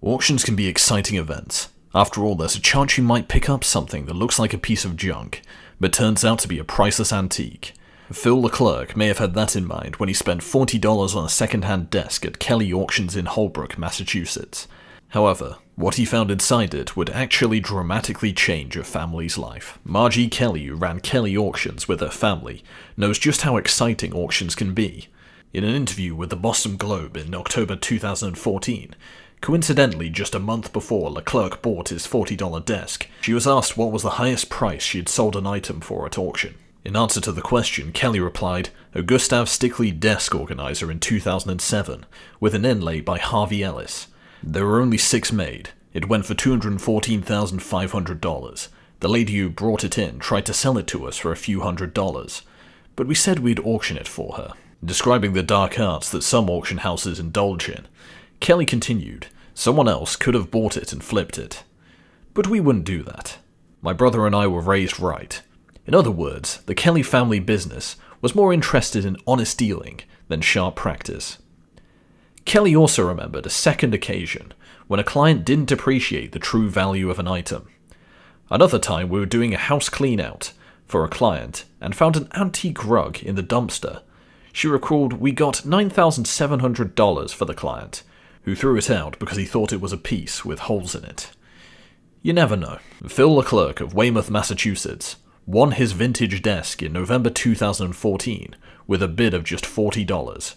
Auctions can be exciting events. After all, there's a chance you might pick up something that looks like a piece of junk, but turns out to be a priceless antique. Phil Leclerc may have had that in mind when he spent $40 on a second-hand desk at Kelly Auctions in Holbrook, Massachusetts. However, what he found inside it would actually dramatically change a family's life. Margie Kelly, who ran Kelly Auctions with her family, knows just how exciting auctions can be. In an interview with the Boston Globe in October 2014, coincidentally just a month before Leclerc bought his $40 desk, she was asked what was the highest price she had sold an item for at auction. In answer to the question, Kelly replied, a Gustav Stickley desk organizer in 2007, with an inlay by Harvey Ellis. There were only 6 made. It went for $214,500. The lady who brought it in tried to sell it to us for a few $100s, but we said we'd auction it for her. Describing the dark arts that some auction houses indulge in, Kelly continued, someone else could have bought it and flipped it. But we wouldn't do that. My brother and I were raised right. In other words, the Kelly family business was more interested in honest dealing than sharp practice. Kelly also remembered a second occasion when a client didn't appreciate the true value of an item. Another time we were doing a house clean-out for a client and found an antique rug in the dumpster. She recalled we got $9,700 for the client, who threw it out because he thought it was a piece with holes in it. You never know. Phil Leclerc of Weymouth, Massachusetts, won his vintage desk in November 2014 with a bid of just $40.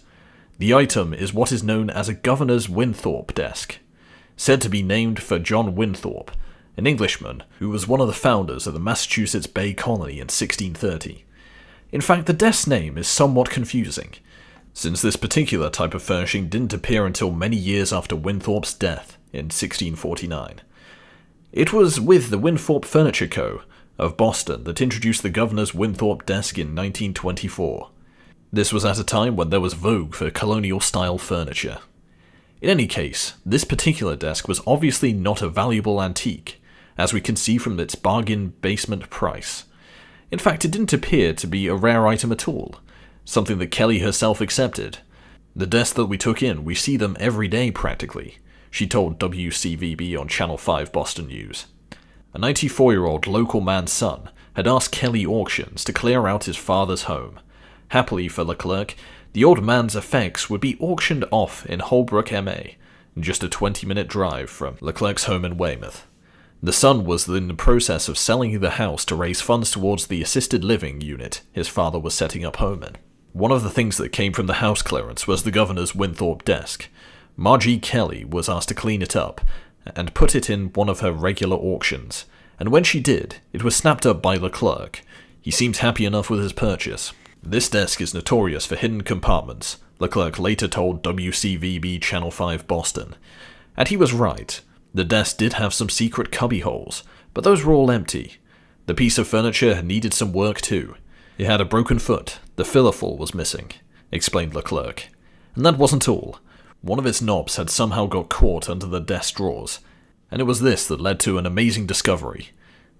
The item is what is known as a Governor's Winthorpe desk, said to be named for John Winthorpe, an Englishman who was one of the founders of the Massachusetts Bay Colony in 1630. In fact, the desk's name is somewhat confusing, since this particular type of furnishing didn't appear until many years after Winthorpe's death in 1649. It was with the Winthorpe Furniture Co. of Boston that introduced the Governor's Winthorpe desk in 1924. This was at a time when there was vogue for colonial-style furniture. In any case, this particular desk was obviously not a valuable antique, as we can see from its bargain basement price. In fact, it didn't appear to be a rare item at all, something that Kelly herself accepted. The desks that we took in, we see them every day practically, she told WCVB on Channel 5 Boston News. A 94-year-old local man's son had asked Kelly Auctions to clear out his father's home. Happily for Leclerc, the old man's effects would be auctioned off in Holbrook, MA, just a 20-minute drive from Leclerc's home in Weymouth. The son was in the process of selling the house to raise funds towards the assisted living unit his father was setting up home in. One of the things that came from the house clearance was the Governor's Winthorpe desk. Margie Kelly was asked to clean it up and put it in one of her regular auctions, and when she did, it was snapped up by Leclerc. He seemed happy enough with his purchase. This desk is notorious for hidden compartments, Leclerc later told WCVB Channel 5 Boston. And he was right. The desk did have some secret cubby holes, but those were all empty. The piece of furniture needed some work too. It had a broken foot, the fillaful was missing, explained Leclerc. And that wasn't all. One of its knobs had somehow got caught under the desk drawers, and it was this that led to an amazing discovery.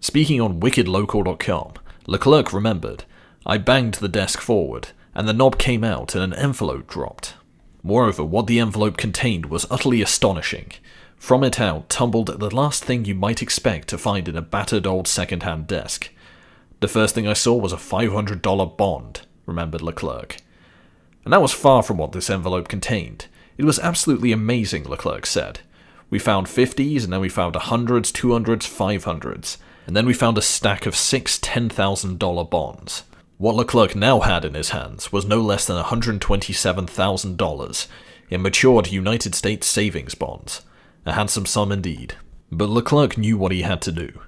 Speaking on wickedlocal.com, Leclerc remembered, I banged the desk forward, and the knob came out and an envelope dropped. Moreover, what the envelope contained was utterly astonishing. From it out tumbled the last thing you might expect to find in a battered old second-hand desk. The first thing I saw was a $500 bond, remembered Leclerc. And that was far from what this envelope contained. It was absolutely amazing, Leclerc said. We found 50s, and then we found 100s, 200s, 500s, and then we found a stack of 6 $10,000 bonds. What Leclerc now had in his hands was no less than $127,000 in matured United States savings bonds. A handsome sum indeed. But Leclerc knew what he had to do.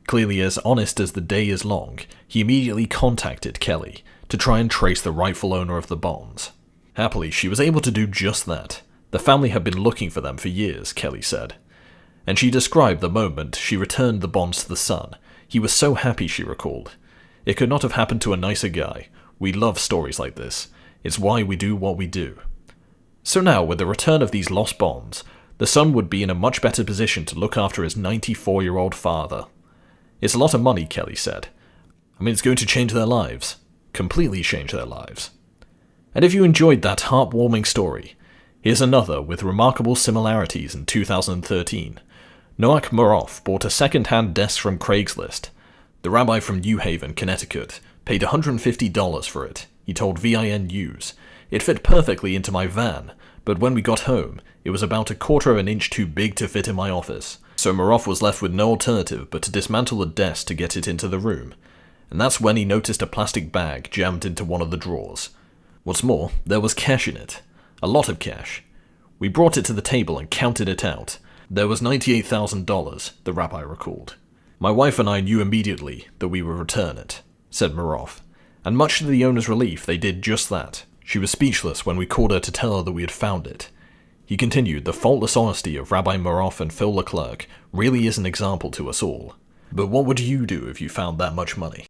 Clearly as honest as the day is long, he immediately contacted Kelly to try and trace the rightful owner of the bonds. Happily, she was able to do just that. The family had been looking for them for years, Kelly said. And she described the moment she returned the bonds to the son. He was so happy, she recalled. It could not have happened to a nicer guy. We love stories like this. It's why we do what we do. So now, with the return of these lost bonds, the son would be in a much better position to look after his 94-year-old father. It's a lot of money, Kelly said. I mean, it's going to change their lives. Completely change their lives. And if you enjoyed that heartwarming story, Here's another with remarkable similarities in 2013. Noach Maroff bought a second-hand desk from Craigslist. The rabbi from New Haven, Connecticut, paid $150 for it, he told VIN News. It fit perfectly into my van, but when we got home, it was about a quarter of an inch too big to fit in my office. So Maroff was left with no alternative but to dismantle the desk to get it into the room. And that's when he noticed a plastic bag jammed into one of the drawers. What's more, there was cash in it. A lot of cash. We brought it to the table and counted it out. There was $98,000, the rabbi recalled. My wife and I knew immediately that we would return it, said Maroff. And much to the owner's relief, they did just that. She was speechless when we called her to tell her that we had found it. He continued, the faultless honesty of Rabbi Maroff and Phil Leclerc really is an example to us all. But what would you do if you found that much money?